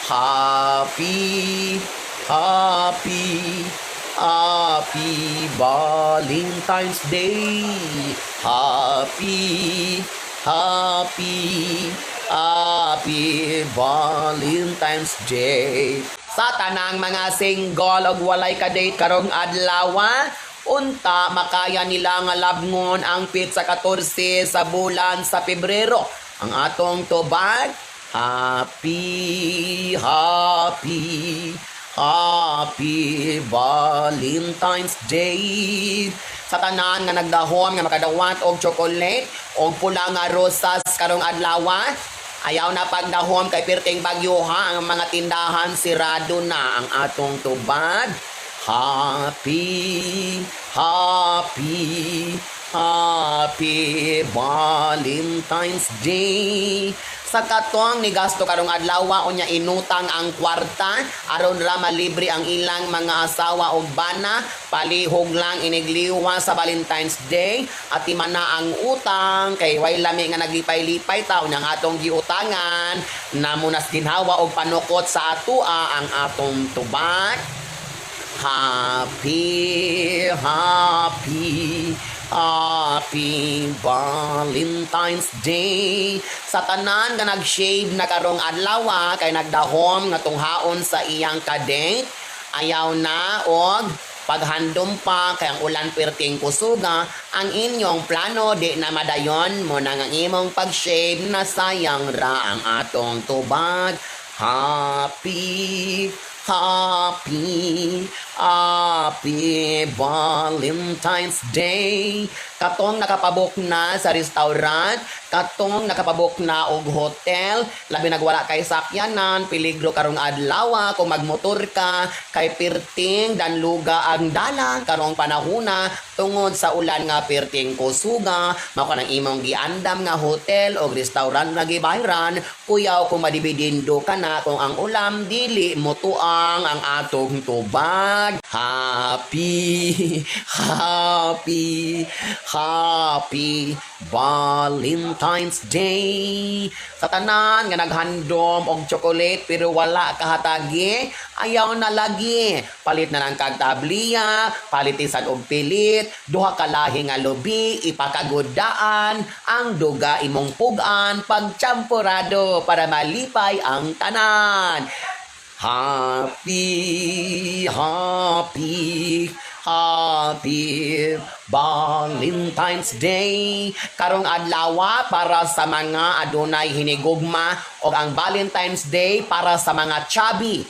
Happy, happy, happy Valentine's Day. Happy, happy, happy Valentine's Day. Sa tanang mga single og walay ka date karong adlaw, unta makaya nila nga labngon ang pizza 14 sa bulan sa Pebrero. Ang atong tubag, happy, happy, happy Valentine's Day. Sa tanan nga nagdahom nga makadawat og chocolate og pula nga rosas karong adlaw, ayaw na pagdahom kay perting bagyoha ang mga tindahan sirado na. Ang atong tubag, happy, happy, happy Valentine's Day. Sa katong ni gasto karong adlaw unya inutang ang kwarta aron ra malibre ang ilang mga asawa og bana, palihog lang inigliwa sa Valentine's Day at imana ang utang kay way lami nga naglipay-lipay ta unyang atong giutangan namo nas ginhawa og panukot sa atoa. Ang atong tubag, happy, happy, happy Valentine's Day. Sa tanan nga nag-shave na karong adlaw kay nagdahom nga tunghaon sa iyang kadate, ayaw na og paghandom pa kay ang ulan perting kusuga ang inyong plano di na madayon mo nang ang imong pag-shave na sayang ra. Ang atong tubag, happy, happy, happy Valentine's Day. Katong nakapabok na sa restaurant, katong nakapabok na og hotel, labi nagwala kay sakyanan, peligro karong adlaw kung magmotor ka kay perting danluga ang dalan karong panahona tungod sa ulan nga perting kusuga. Mao kanang imong giandam nga hotel o restaurant na gibayran, kuyaw kung madibidindo ka na kung ang ulam dili motuang. Ang atong tubag, happy, happy, happy Valentine's Day. Sa tanan nga naghandom og chocolate pero wala kahatagi, ayaw na lagi. Palit na lang kag tabliya, palitisan og pilit, duha ka lahi nga lubi, ipakagudaan, ang duga imong pugan, pagchampurado para malipay ang tanan. Happy, happy, happy Valentine's Day. Karong adlaw para sa mga adunay hinigugma o ang Valentine's Day para sa mga chubby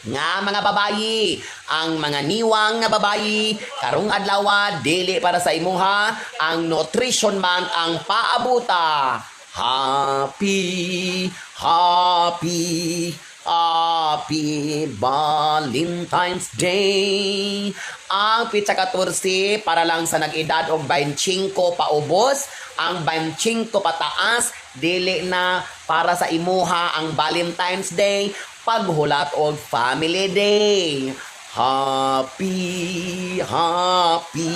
nga mga babayi. Ang mga niwang nga babayi karong adlaw dili para sa imuha, ang nutrition month ang paabuta. Happy, happy, happy Valentine's Day. Ang pizza 14 para lang sa nag-edad og 25 paubos. Ang 25 pataas dili na para sa imuha ang Valentine's Day, paghulat og family day. Happy, happy,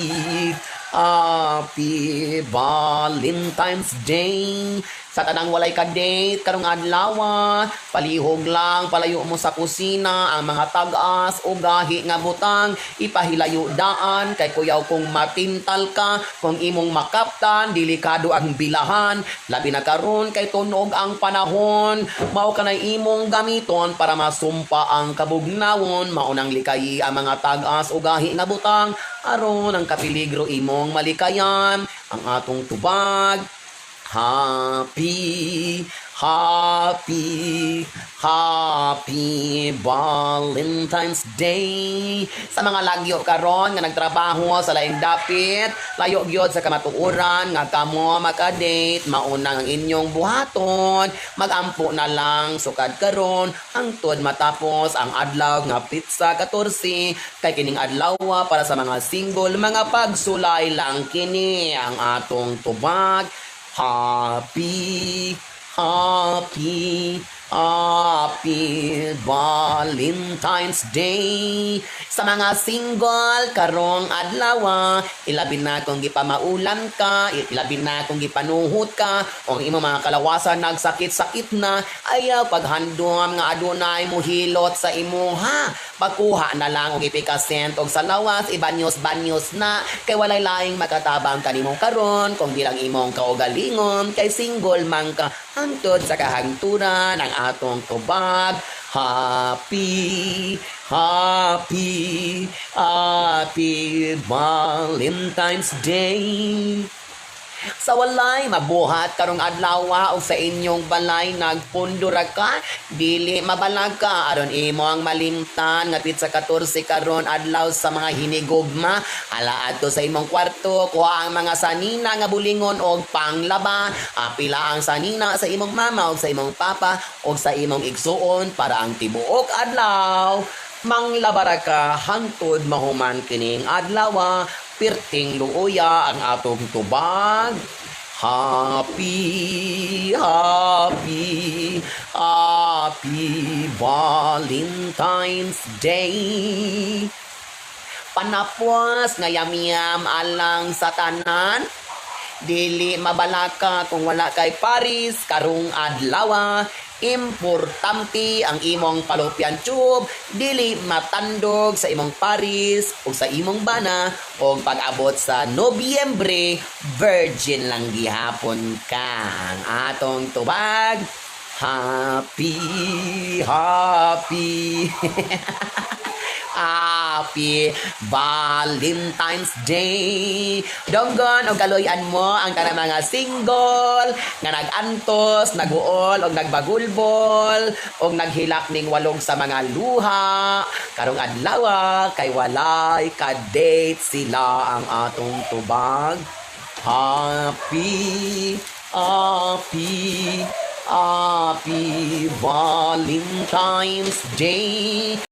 happy Valentine's Day. Sa tanang walay ka date karong adlaw, palihog lang palayo mo sa kusina ang mga tagas o gahi nga butang, ipahilayo daan kay kuyaw kung matintal ka kung imong makaptan delikado ang bilahan. Labi na karon kay tunog ang panahon, mao kanay imong gamiton para masumpa ang kabugnawon. Maunang likay ang mga tagas o gahi nga butang aron ang kapiligro imong malikayan. Ang atong tubag, happy, happy, happy Valentine's Day. Sa mga lagyo karon nga nagtrabaho sa laing dapit, layo gyud sa kamatuoran nga kamo makadate, mauna ang inyong buhaton, magampo na lang sukad karon hangtod matapos ang adlaw nga pizza 14 kay kining adlaw para sa mga single, mga pagsulay lang kini. Ang atong tubag, happy, happy, Happy Valentine's Day sa mga single karong adlaw. Ilabi na kung gipamaulan ka, ilabi na kung gipanuhot ka, o ang imong mga kalawasan nagsakit-sakit na, ayaw paghandom nga adunay mo hilot sa imuha. Pagkuha na lang og ipikasent og sa lawas, ibanyos-banyos na, kay walay laing makatabang kanimong karon, kung di lang imong kaugalingon, kay single man ka, hangtod sa kahangturan ang atong tubag. Happy, happy, happy Valentine's Day. Sa walay mabuhat karong adlaw o sa inyong balay nagpundura ka, dili mabalag ka aron imo ang malimtan nga pizza 14 karon adlaw sa mga hinigugma. Ala adto sa imong kwarto, kuha ang mga sanina nga bulingon og panglaba. Apila ang sanina sa imong mama o sa imong papa o sa imong igsuon para ang tibuok adlaw manglabara ka hangtod mahuman kining adlaw. Pirting luoya ang atong tubag. Happy, happy, happy Valentine's Day. Panapwas nga yamyam alang sa tanan. Dili mabalaka kung wala kay Paris karong adlaw. Importante ang imong fallopian tube, dili matandog sa imong Paris o sa imong bana, o pag-abot sa Nobyembre, virgin lang gihapon ka. Ang atong tubag, happy, happy, happy Valentine's Day. Donggon o galoyan mo ang kanang mga single nga nagantos, naguol o nagbagulbol o naghilak ning walong sa mga luha. Karong adlaw kay walay ka-date sila ang atong tubag. Happy, happy, happy Valentine's Day.